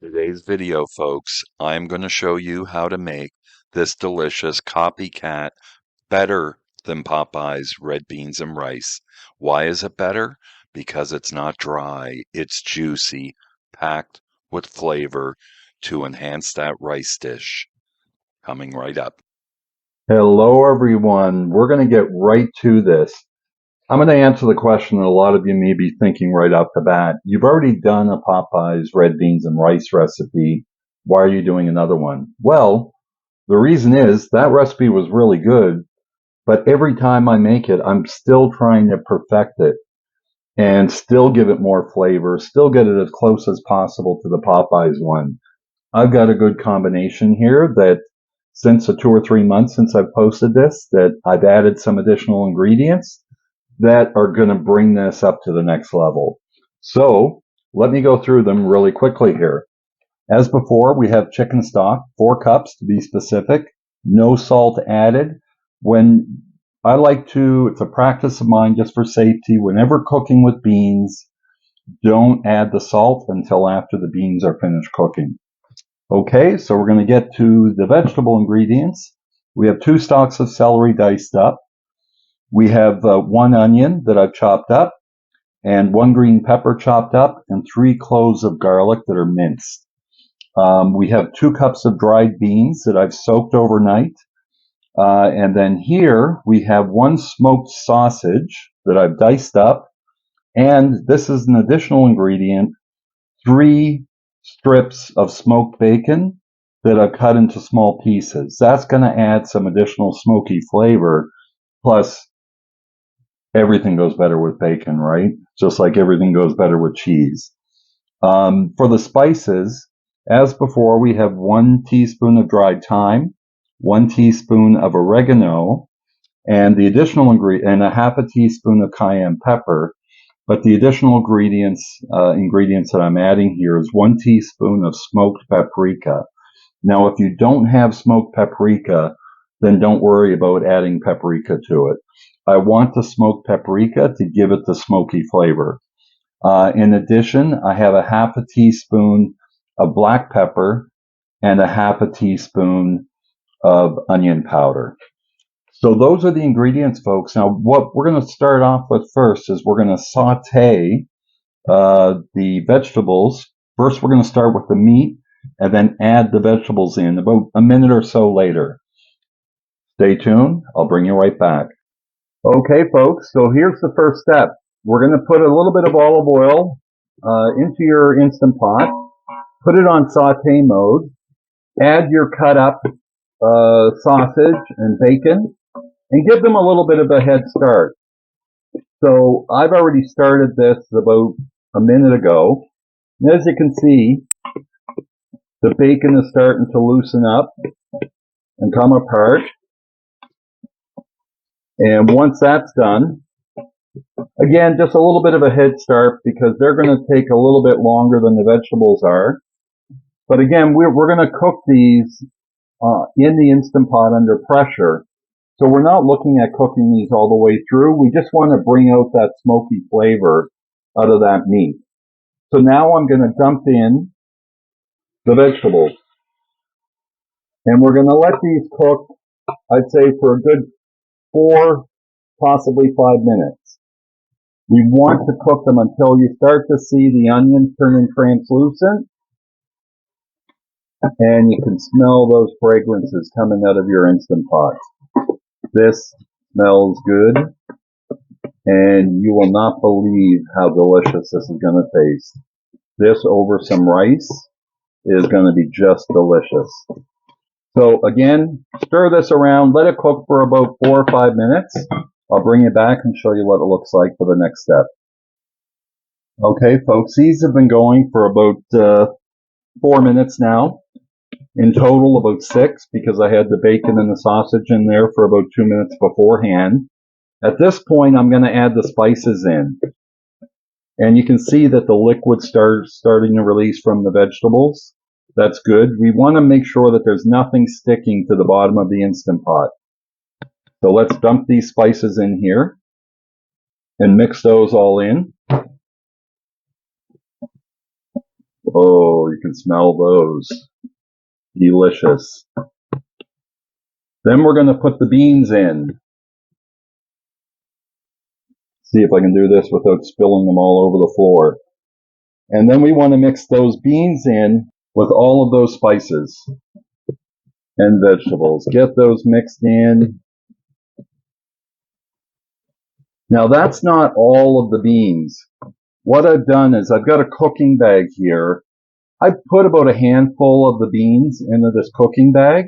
Today's video, folks, I'm going to show you how to make this delicious copycat better than Popeye's red beans and rice. Why is it better? Because it's not dry, it's juicy, packed with flavor to enhance that rice dish. Coming right up. Hello, everyone. We're going to get right to this. I'm going to answer the question that a lot of you may be thinking right off the bat. You've already done a Popeye's red beans and rice recipe. Why are you doing another one? Well, the reason is that recipe was really good, but every time I make it, I'm still trying to perfect it and still give it more flavor, still get it as close as possible to the Popeye's one. I've got a good combination here that since the 2 or 3 months since I've posted this, that I've added some additional ingredients that are going to bring this up to the next level. So let me go through them really quickly here. As before, we have chicken stock, 4 cups to be specific, no salt added. When I like to, it's a practice of mine just for safety, whenever cooking with beans, don't add the salt until after the beans are finished cooking. Okay, so we're going to get to the vegetable ingredients. We have 2 stalks of celery diced up. We have 1 onion that I've chopped up, and 1 green pepper chopped up, and 3 cloves of garlic that are minced. We have 2 cups of dried beans that I've soaked overnight. And then here we have 1 smoked sausage that I've diced up. And this is an additional ingredient, 3 strips of smoked bacon that I've cut into small pieces. That's going to add some additional smoky flavor. Plus, everything goes better with bacon, right? Just like everything goes better with cheese. For the spices, as before, we have 1 teaspoon of dried thyme, 1 teaspoon of oregano, and the additional ingredient, and a half a teaspoon of cayenne pepper. But the additional ingredients that I'm adding here is 1 teaspoon of smoked paprika. Now, if you don't have smoked paprika, then don't worry about adding paprika to it. I want the smoked paprika to give it the smoky flavor. In addition, I have a half a teaspoon of black pepper and a half a teaspoon of onion powder. So those are the ingredients, folks. Now, what we're going to start off with first is we're going to saute the vegetables. First, we're going to start with the meat and then add the vegetables in about a minute or so later. Stay tuned. I'll bring you right back. Okay, folks, so here's the first step. We're going to put a little bit of olive oil into your Instant Pot, put it on saute mode, add your cut up sausage and bacon, and give them a little bit of a head start. So I've already started this about a minute ago. And as you can see, the bacon is starting to loosen up and come apart. And once that's done, again, just a little bit of a head start because they're going to take a little bit longer than the vegetables are. But again, we're going to cook these in the Instant Pot under pressure. So we're not looking at cooking these all the way through. We just want to bring out that smoky flavor out of that meat. So now I'm going to dump in the vegetables. And we're going to let these cook, I'd say, for a good 4, possibly 5 minutes. We want to cook them until you start to see the onions turning translucent. And you can smell those fragrances coming out of your Instant Pot. This smells good. And you will not believe how delicious this is going to taste. This over some rice is going to be just delicious. So again, stir this around, let it cook for about 4 or 5 minutes. I'll bring it back and show you what it looks like for the next step. Okay, folks, these have been going for about 4 minutes now. In total, about 6, because I had the bacon and the sausage in there for about 2 minutes beforehand. At this point, I'm going to add the spices in. And you can see that the liquid starting to release from the vegetables. That's good. We want to make sure that there's nothing sticking to the bottom of the Instant Pot. So let's dump these spices in here and mix those all in. Oh, you can smell those. Delicious. Then we're going to put the beans in. See if I can do this without spilling them all over the floor. And then we want to mix those beans in with all of those spices and vegetables. Get those mixed in. Now that's not all of the beans. What I've done is I've got a cooking bag here. I put about a handful of the beans into this cooking bag,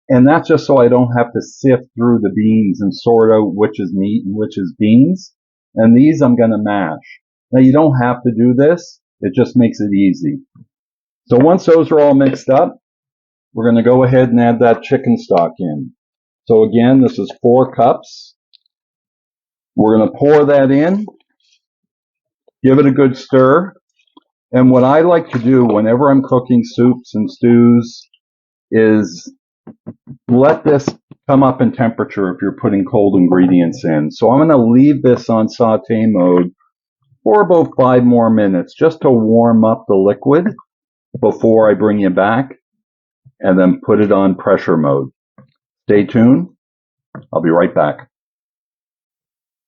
and that's just so I don't have to sift through the beans and sort out which is meat and which is beans. And these I'm going to mash. Now you don't have to do this. It just makes it easy. So once those are all mixed up, we're going to go ahead and add that chicken stock in. So again, this is 4 cups. We're going to pour that in, give it a good stir. And what I like to do whenever I'm cooking soups and stews is let this come up in temperature if you're putting cold ingredients in. So I'm going to leave this on saute mode for about 5 more minutes just to warm up the liquid before I bring you back and then put it on pressure mode. Stay tuned. I'll be right back.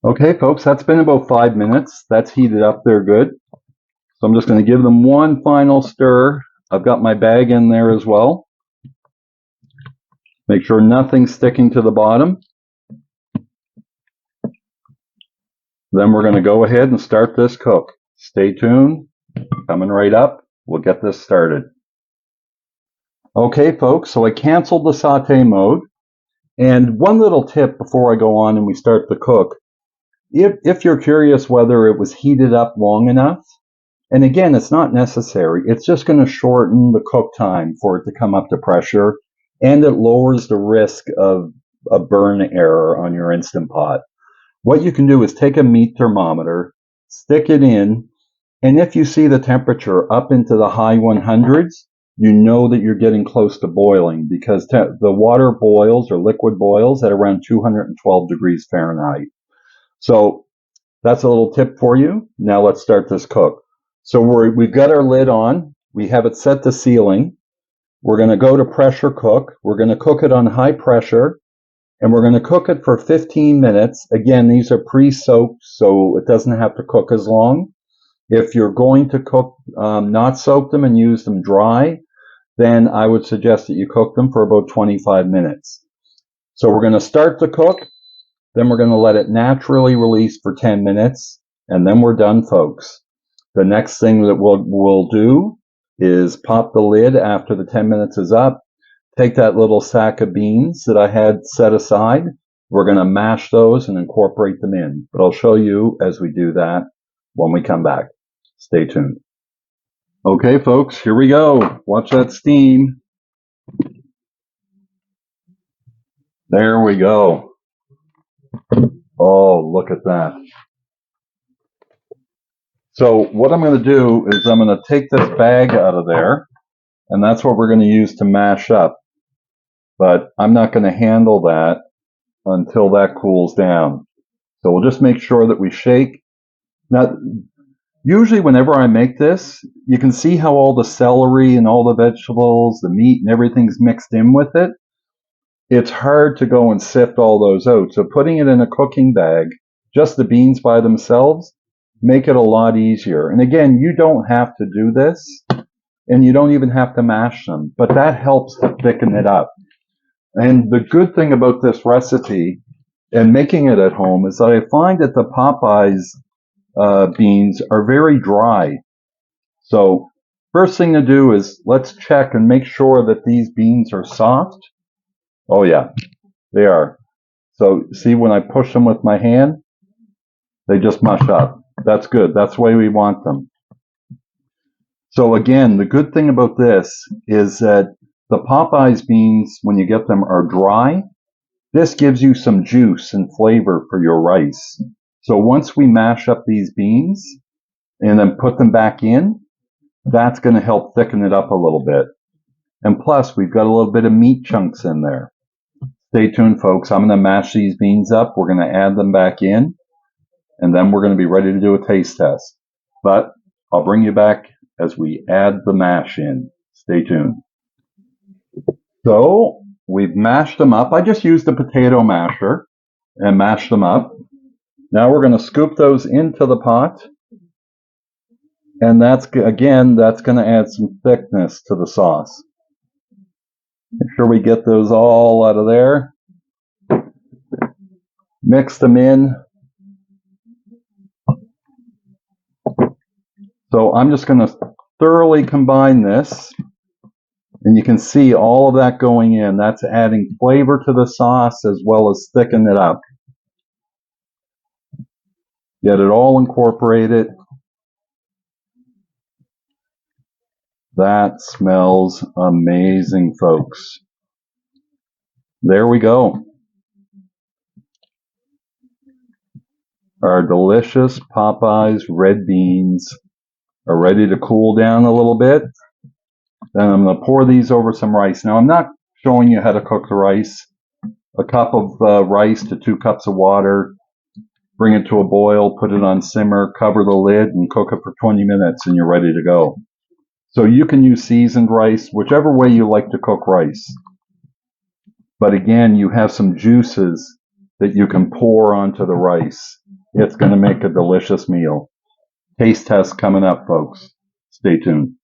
Okay, folks, that's been about 5 minutes. That's heated up there good. So I'm just going to give them one final stir. I've got my bag in there as well. Make sure nothing's sticking to the bottom. Then we're going to go ahead and start this cook. Stay tuned. Coming right up. We'll get this started. Okay, folks, so I canceled the saute mode. And one little tip before I go on and we start the cook. If you're curious whether it was heated up long enough, and again, it's not necessary. It's just going to shorten the cook time for it to come up to pressure, and it lowers the risk of a burn error on your Instant Pot. What you can do is take a meat thermometer, stick it in, and if you see the temperature up into the high 100s, you know that you're getting close to boiling because the water boils or liquid boils at around 212 degrees Fahrenheit. So that's a little tip for you. Now let's start this cook. So we've got our lid on. We have it set to sealing. We're going to go to pressure cook. We're going to cook it on high pressure, and we're going to cook it for 15 minutes. Again, these are pre-soaked, so it doesn't have to cook as long. If you're going to cook, not soak them and use them dry, then I would suggest that you cook them for about 25 minutes. So we're going to start the cook. Then we're going to let it naturally release for 10 minutes, and then we're done, folks. The next thing that we'll do is pop the lid after the 10 minutes is up, take that little sack of beans that I had set aside. We're going to mash those and incorporate them in. But I'll show you as we do that when we come back. Stay tuned. Okay, folks, here we go. Watch that steam. There we go. Oh, look at that. So what I'm going to do is I'm going to take this bag out of there, and that's what we're going to use to mash up. But I'm not going to handle that until that cools down. So we'll just make sure that we shake. Now, usually whenever I make this, you can see how all the celery and all the vegetables, the meat and everything's mixed in with it. It's hard to go and sift all those out. So putting it in a cooking bag, just the beans by themselves, make it a lot easier. And again, you don't have to do this, and you don't even have to mash them, but that helps to thicken it up. And the good thing about this recipe and making it at home is that I find that the Popeyes beans are very dry. So first thing to do is let's check and make sure that these beans are soft. Oh yeah, they are. So see, when I push them with my hand, they just mush up. That's good. That's the way we want them. So again, the good thing about this is that the Popeyes beans, when you get them, are dry. This gives you some juice and flavor for your rice. So once we mash up these beans and then put them back in, that's going to help thicken it up a little bit. And plus, we've got a little bit of meat chunks in there. Stay tuned, folks. I'm going to mash these beans up. We're going to add them back in, and then we're going to be ready to do a taste test. But I'll bring you back as we add the mash in. Stay tuned. So we've mashed them up. I just used a potato masher and mashed them up. Now we're going to scoop those into the pot. And that's going to add some thickness to the sauce. Make sure we get those all out of there. Mix them in. So I'm just going to thoroughly combine this. And you can see all of that going in. That's adding flavor to the sauce as well as thicken it up. Get it all incorporated. That smells amazing, folks. There we go. Our delicious Popeyes red beans are ready to cool down a little bit. Then I'm going to pour these over some rice. Now, I'm not showing you how to cook the rice. A cup of rice to 2 cups of water. Bring it to a boil, put it on simmer, cover the lid, and cook it for 20 minutes, and you're ready to go. So you can use seasoned rice, whichever way you like to cook rice. But again, you have some juices that you can pour onto the rice. It's going to make a delicious meal. Taste test coming up, folks. Stay tuned.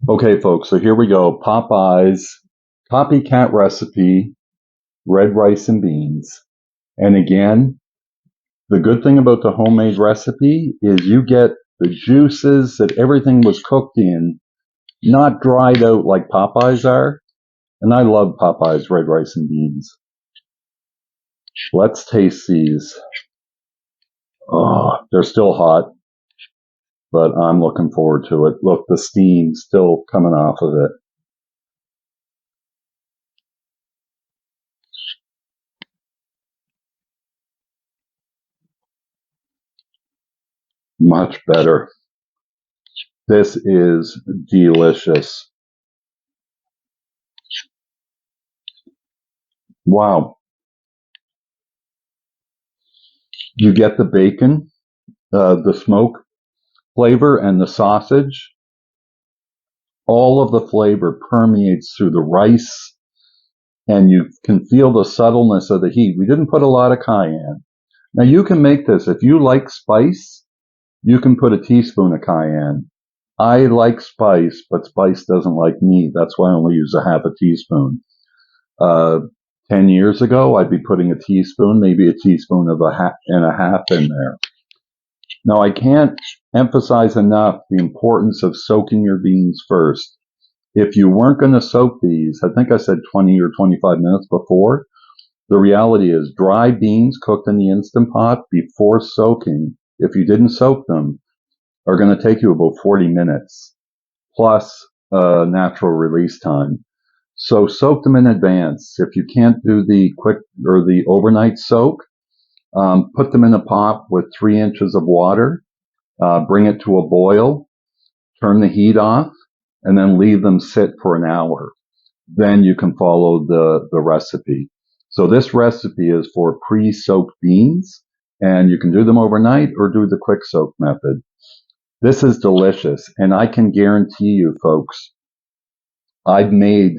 Okay, folks, so here we go. Popeyes Copycat recipe, red rice and beans. And again, the good thing about the homemade recipe is you get the juices that everything was cooked in, not dried out like Popeyes are. And I love Popeyes red rice and beans. Let's taste these. Oh, they're still hot, but I'm looking forward to it. Look, the steam's still coming off of it. Much better. This is delicious. Wow. You get the bacon, the smoke flavor, and the sausage. All of the flavor permeates through the rice, and you can feel the subtleness of the heat. We didn't put a lot of cayenne. Now you can make this. If you like spice, you can put a teaspoon of cayenne. I like spice, but spice doesn't like me. That's why I only use a half a teaspoon. 10 years ago, I'd be putting a teaspoon, maybe a teaspoon of and a half in there. Now, I can't emphasize enough the importance of soaking your beans first. If you weren't going to soak these, I think I said 20 or 25 minutes before, the reality is dry beans cooked in the Instant Pot before soaking, if you didn't soak them, are going to take you about 40 minutes plus natural release time. So soak them in advance. If you can't do the quick or the overnight soak, put them in a pot with 3 inches of water, bring it to a boil, turn the heat off, and then leave them sit for an hour. Then you can follow the recipe. So this recipe is for pre-soaked beans, and you can do them overnight or do the quick soak method. This is delicious, and I can guarantee you, folks, I've made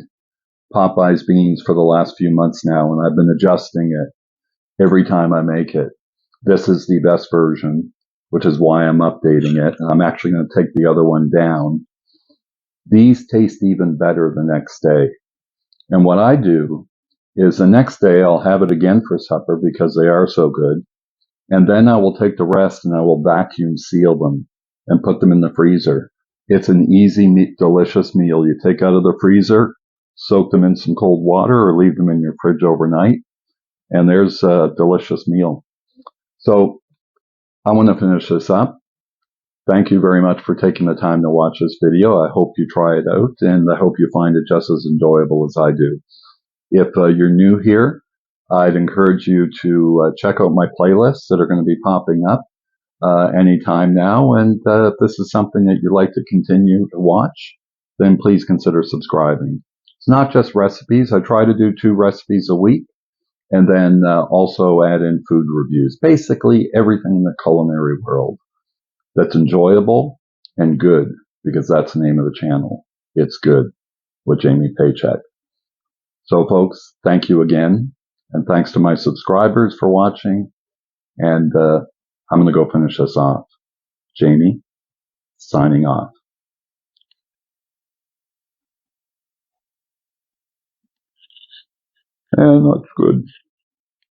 Popeyes beans for the last few months now, and I've been adjusting it every time I make it. This is the best version, which is why I'm updating it. And I'm actually going to take the other one down. These taste even better the next day. And what I do is the next day I'll have it again for supper because they are so good. And then I will take the rest and I will vacuum seal them and put them in the freezer. It's an easy, delicious meal. You take out of the freezer, soak them in some cold water or leave them in your fridge overnight. And there's a delicious meal. So I want to finish this up. Thank you very much for taking the time to watch this video. I hope you try it out, and I hope you find it just as enjoyable as I do. If you're new here, I'd encourage you to check out my playlists that are going to be popping up anytime now. And if this is something that you'd like to continue to watch, then please consider subscribing. It's not just recipes. I try to do 2 recipes a week, and then also add in food reviews. Basically everything in the culinary world that's enjoyable and good. because that's the name of the channel. It's Good with Jamie Paycheck. So folks, thank you again. And thanks to my subscribers for watching. And I'm going to go finish this off. Jamie, signing off. And that's good.